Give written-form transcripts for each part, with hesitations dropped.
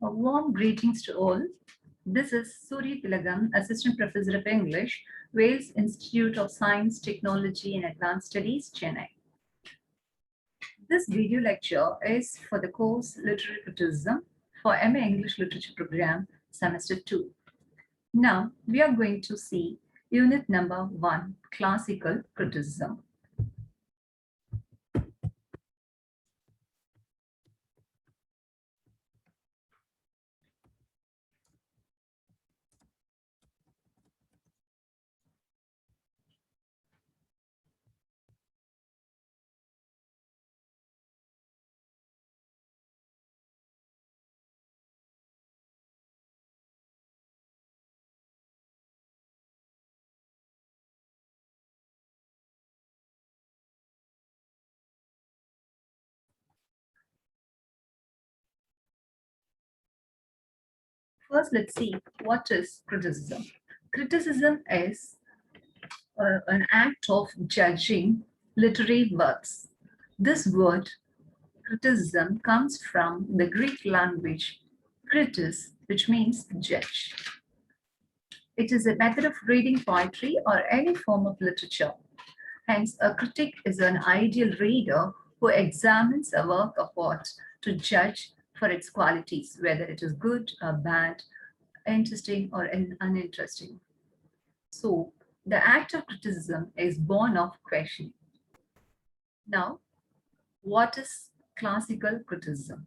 A warm greetings to all. This is Suri Tilagam, Assistant Professor of English, Wales Institute of Science, Technology and Advanced Studies, Chennai. This video lecture is for the course Literary Criticism for MA English Literature Program, Semester 2. Now, we are going to see Unit number 1, Classical Criticism. First, let's see what is criticism. Criticism is an act of judging literary works. This word, criticism, comes from the Greek language kritis, which means judge. It is a method of reading poetry or any form of literature. Hence, a critic is an ideal reader who examines a work of art to judge for its qualities, whether it is good or bad, interesting or uninteresting. So, the act of criticism is born of questioning. Now, what is classical criticism?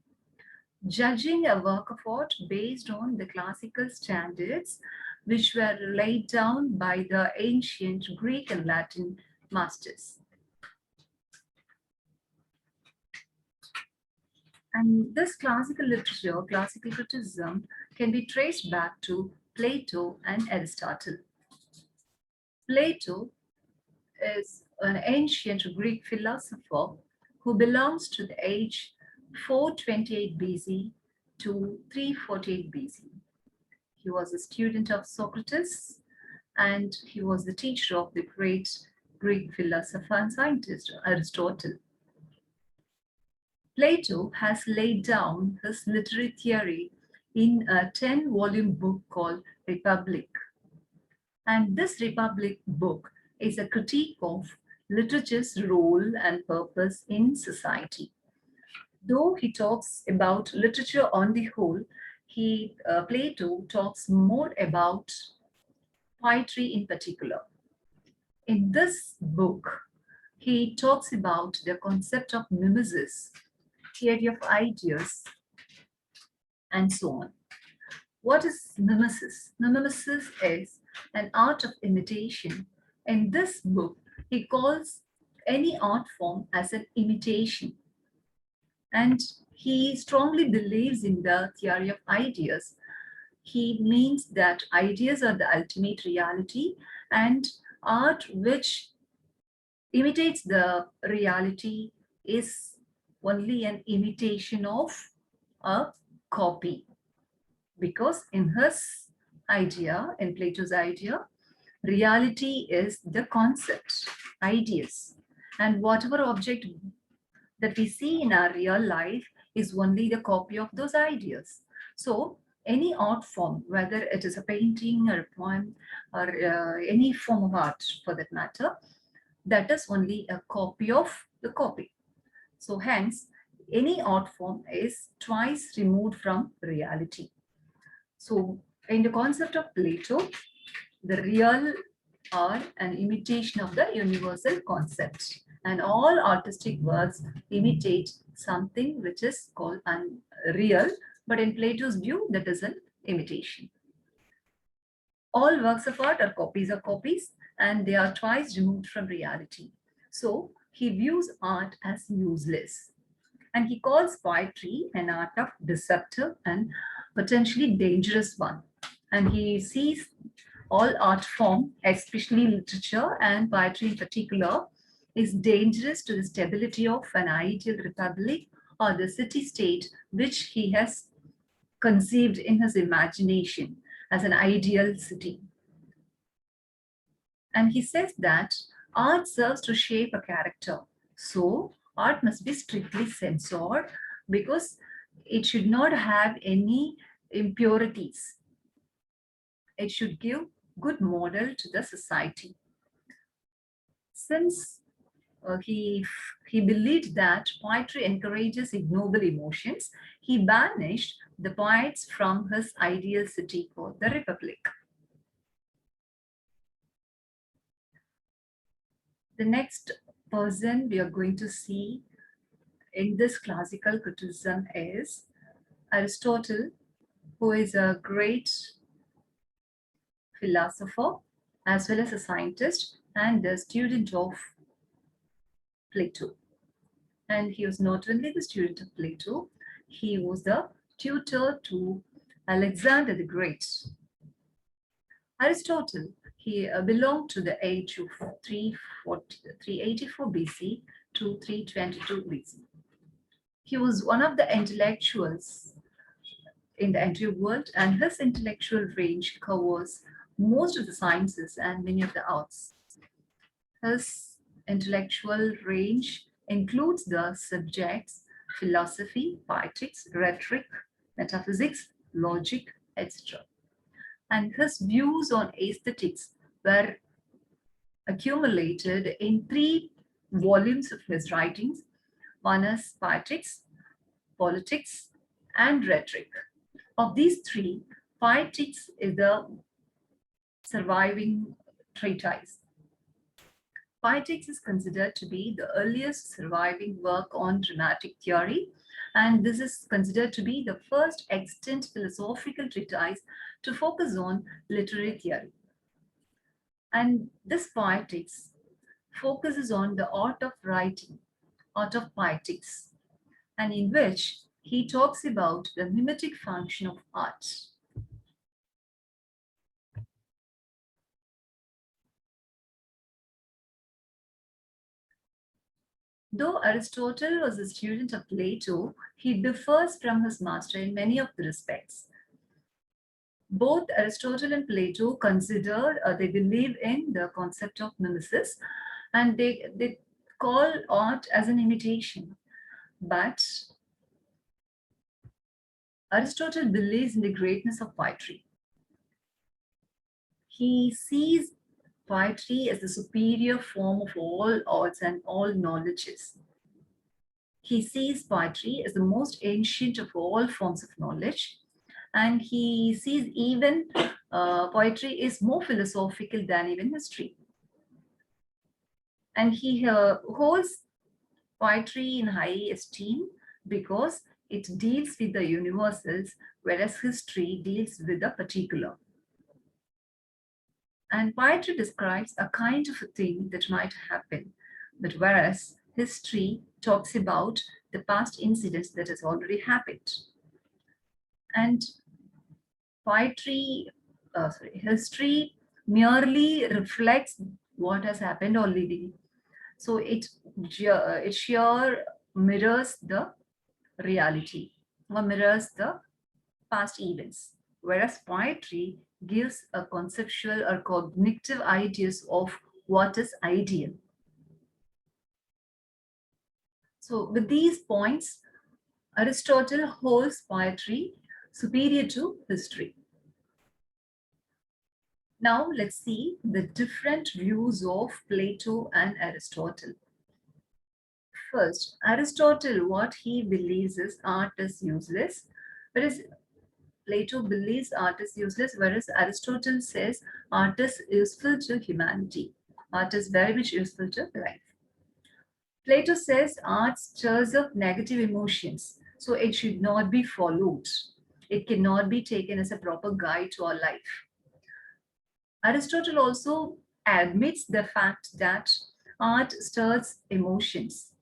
Judging a work of art based on the classical standards which were laid down by the ancient Greek and Latin masters. And this classical literature, classical criticism, can be traced back to Plato and Aristotle. Plato is an ancient Greek philosopher who belongs to the age 428 BC to 348 BC. He was a student of Socrates and he was the teacher of the great Greek philosopher and scientist Aristotle. Plato has laid down his literary theory in a 10-volume book called Republic. And this Republic book is a critique of literature's role and purpose in society. Though he talks about literature on the whole, Plato talks more about poetry in particular. In this book, he talks about the concept of mimesis, theory of ideas, and so on. What is mimesis? Mimesis is an art of imitation. In this book, he calls any art form as an imitation. And he strongly believes in the theory of ideas. He means that ideas are the ultimate reality, and art which imitates the reality is only an imitation of a copy. Because in his idea, in Plato's idea, reality is the concept, ideas. And whatever object that we see in our real life is only the copy of those ideas. So any art form, whether it is a painting or a poem or any form of art for that matter, that is only a copy of the copy. So hence, any art form is twice removed from reality. So in the concept of Plato, the real are an imitation of the universal concept. And all artistic works imitate something which is called unreal, but in Plato's view, that is an imitation. All works of art are copies, and they are twice removed from reality. So he views art as useless. And he calls poetry an art of deceptive and potentially dangerous one. And he sees all art form, especially literature and poetry in particular, is dangerous to the stability of an ideal republic or the city-state which he has conceived in his imagination as an ideal city. And he says that art serves to shape a character. So art must be strictly censored because it should not have any impurities. It should give good model to the society. Since he believed that poetry encourages ignoble emotions, he banished the poets from his ideal city called the Republic. The next person we are going to see in this classical criticism is Aristotle, who is a great philosopher as well as a scientist and a student of Plato. And he was not only the student of Plato, he was the tutor to Alexander the Great. Aristotle, he belonged to the age of 384 BC to 322 BC. He was one of the intellectuals in the ancient world, and his intellectual range covers most of the sciences and many of the arts. His intellectual range includes the subjects philosophy, poetics, rhetoric, metaphysics, logic, etc. And his views on aesthetics were accumulated in 3 volumes of his writings. One is Poetics, Politics, and Rhetoric. Of these 3, Poetics is the surviving treatise. Poetics is considered to be the earliest surviving work on dramatic theory, and this is considered to be the first extant philosophical treatise to focus on literary theory. And this Poetics focuses on the art of writing, art of poetics, and in which he talks about the mimetic function of art. Though Aristotle was a student of Plato, he differs from his master in many of the respects. Both Aristotle and Plato consider, they believe in the concept of mimesis, and they call art as an imitation. But Aristotle believes in the greatness of poetry. He sees poetry as the superior form of all arts and all knowledges. He sees poetry as the most ancient of all forms of knowledge, and he sees even poetry is more philosophical than even history. And he holds poetry in high esteem because it deals with the universals, whereas history deals with the particular. And poetry describes a kind of a thing that might happen, but whereas history talks about the past incidents that has already happened. And history merely reflects what has happened already. So it sure mirrors the reality or mirrors the past events, whereas poetry gives a conceptual or cognitive ideas of what is ideal. So with these points, Aristotle holds poetry superior to history. Now let's see the different views of Plato and Aristotle. First, Aristotle, what he believes is art is useless, whereas Plato believes art is useless, whereas Aristotle says art is useful to humanity. Art is very much useful to life. Plato says art stirs up negative emotions, so it should not be followed. It cannot be taken as a proper guide to our life. Aristotle also admits the fact that art stirs emotions,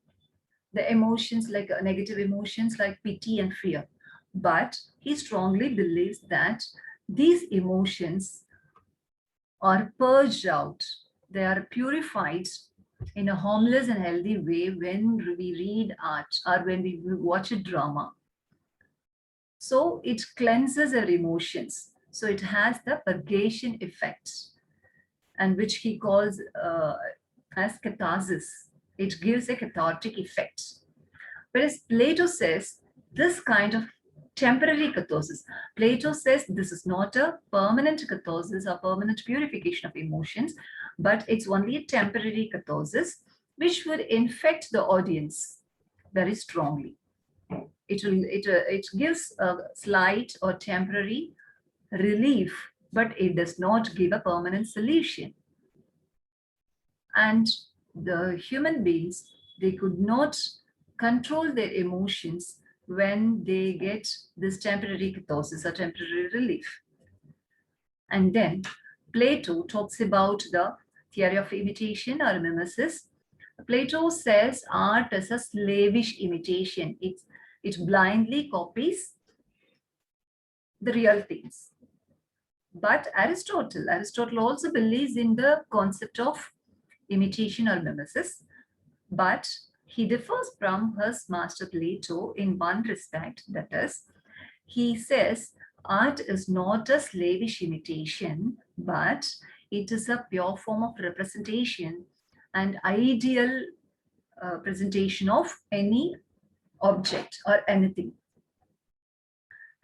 the emotions like negative emotions like pity and fear. But he strongly believes that these emotions are purged out, they are purified in a harmless and healthy way when we read art or when we watch a drama. So it cleanses our emotions. So it has the purgation effect, and which he calls as catharsis. It gives a cathartic effect. Whereas Plato says this kind of temporary catharsis. Plato says this is not a permanent catharsis or permanent purification of emotions, but it's only a temporary catharsis which would infect the audience very strongly. It gives a slight or temporary relief, but it does not give a permanent solution. And the human beings, they could not control their emotions when they get this temporary catharsis or temporary relief. And then Plato talks about the theory of imitation or mimesis. Plato says art is a slavish imitation. It blindly copies the real things. But Aristotle also believes in the concept of imitation or mimesis, but he differs from his master Plato in one respect, that is, he says art is not a slavish imitation, but it is a pure form of representation and ideal presentation of any object or anything.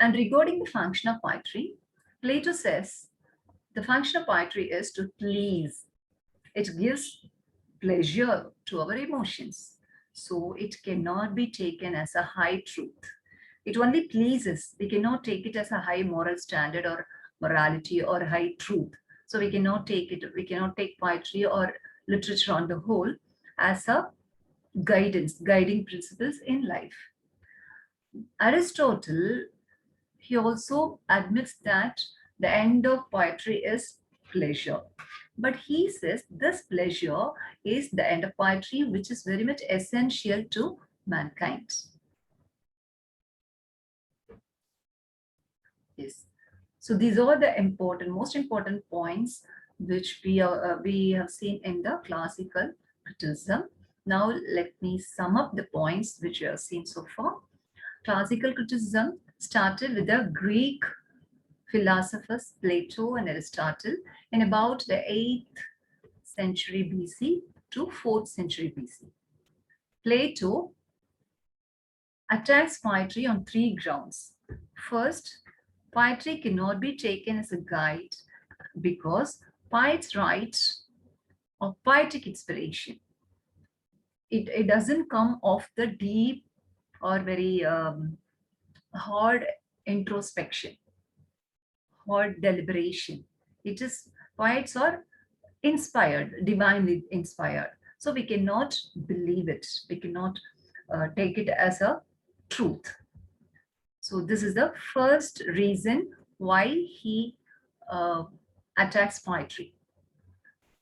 And regarding the function of poetry, Plato says the function of poetry is to please. It gives pleasure to our emotions. So it cannot be taken as a high truth. It only pleases. We cannot take it as a high moral standard or morality or high truth. So we cannot take poetry or literature on the whole as a guiding principles in life. Aristotle, he also admits that the end of poetry is pleasure. But he says this pleasure is the end of poetry, which is very much essential to mankind. Yes. So these are the most important points which we have seen in the classical criticism. Now let me sum up the points which we have seen so far. Classical criticism started with the Greek philosophers Plato and Aristotle in about the 8th century BC to 4th century BC. Plato attacks poetry on 3 grounds. First, poetry cannot be taken as a guide because poets write of poetic inspiration. It doesn't come off the deep or very hard introspection or deliberation. It is poets are inspired, divinely inspired. So we cannot believe it. We cannot take it as a truth. So this is the first reason why he attacks poetry.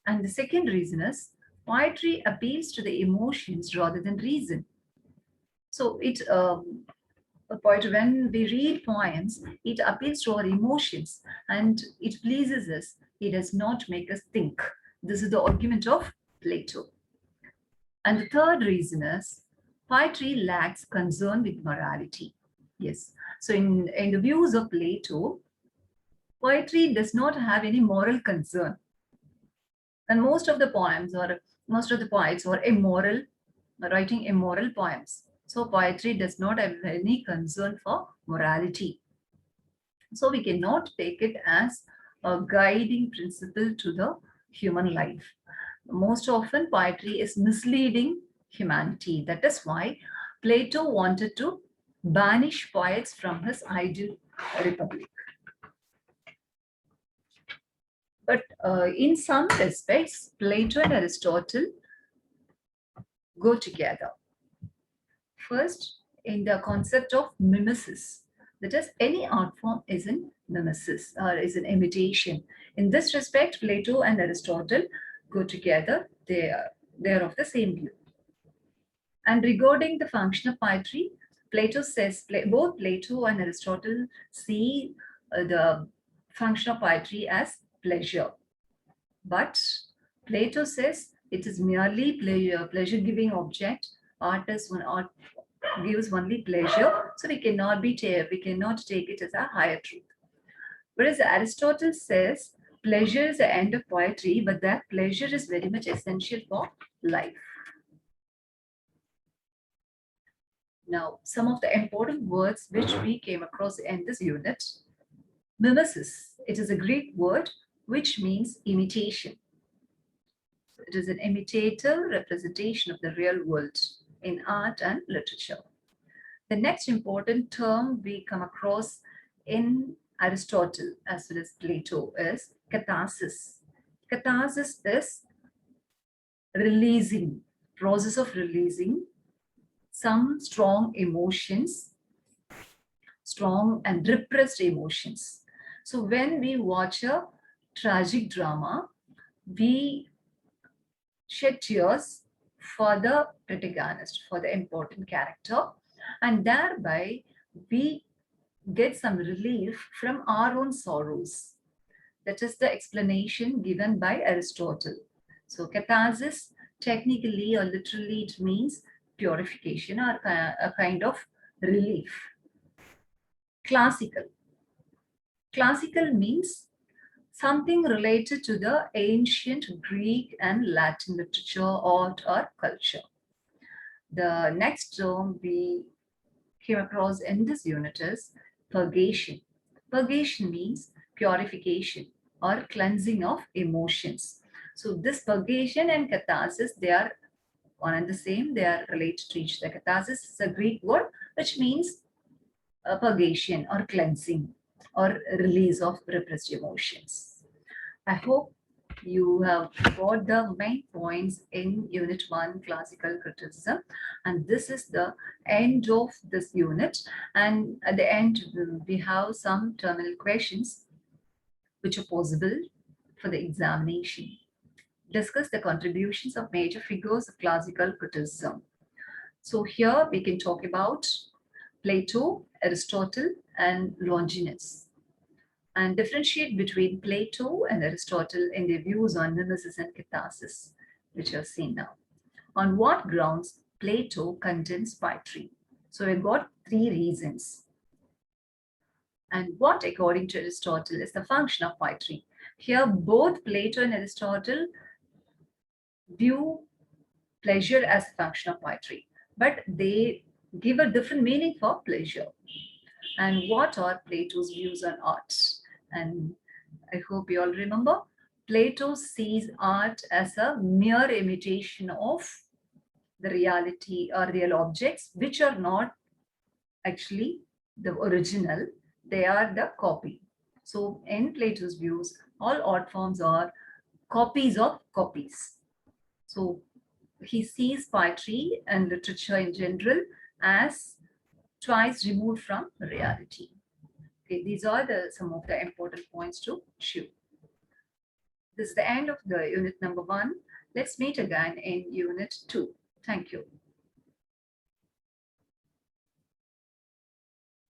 And the second reason is poetry appeals to the emotions rather than reason. So when we read poems, it appeals to our emotions and it pleases us. It does not make us think. This is the argument of Plato. And the third reason is poetry lacks concern with morality. Yes. So in the views of Plato, poetry does not have any moral concern. And most of the poets are immoral, writing immoral poems. So poetry does not have any concern for morality. So we cannot take it as a guiding principle to the human life. Most often poetry is misleading humanity. That is why Plato wanted to banish poets from his ideal republic. But in some respects, Plato and Aristotle go together. First, in the concept of mimesis, that is, any art form is an mimesis or is an imitation. In this respect, Plato and Aristotle go together. They are of the same view. And regarding the function of poetry, Plato says both Plato and Aristotle see the function of poetry as pleasure. But Plato says it is merely pleasure-giving object. Art gives only pleasure, so we cannot take it as a higher truth. Whereas Aristotle says pleasure is the end of poetry, but that pleasure is very much essential for life. Now, some of the important words which we came across in this unit. Mimesis, it is a Greek word which means imitation. It is an imitative representation of the real world in art and literature. The next important term we come across in Aristotle as well as Plato is catharsis. Catharsis is releasing, process of releasing some strong emotions, strong and repressed emotions. So when we watch a tragic drama, we shed tears for the protagonist, for the important character, and thereby we get some relief from our own sorrows. That is the explanation given by Aristotle. So catharsis, technically or literally, it means purification or a kind of relief. Classical. Classical means something related to the ancient Greek and Latin literature, art, or culture. The next term we came across in this unit is purgation. Purgation means purification or cleansing of emotions. So this purgation and catharsis, they are one and the same, they are related to each other. Catharsis is a Greek word which means purgation or cleansing or release of repressed emotions. I hope you have got the main points in Unit 1 Classical Criticism, and this is the end of this unit. And at the end, we have some terminal questions which are possible for the examination. Discuss the contributions of major figures of classical criticism. So here we can talk about Plato, Aristotle, and Longinus, and differentiate between Plato and Aristotle in their views on mimesis and catharsis, which are seen now. On what grounds Plato condemns poetry? So we've got three reasons. And what, according to Aristotle, is the function of poetry? Here, both Plato and Aristotle view pleasure as a function of poetry, but they give a different meaning for pleasure. And what are Plato's views on art? And I hope you all remember, Plato sees art as a mere imitation of the reality or real objects, which are not actually the original, they are the copy. So in Plato's views, all art forms are copies of copies. So he sees poetry and literature in general as twice removed from reality. Okay, these are some of the important points to chew. This is the end of the unit number 1. Let's meet again in unit 2. Thank you.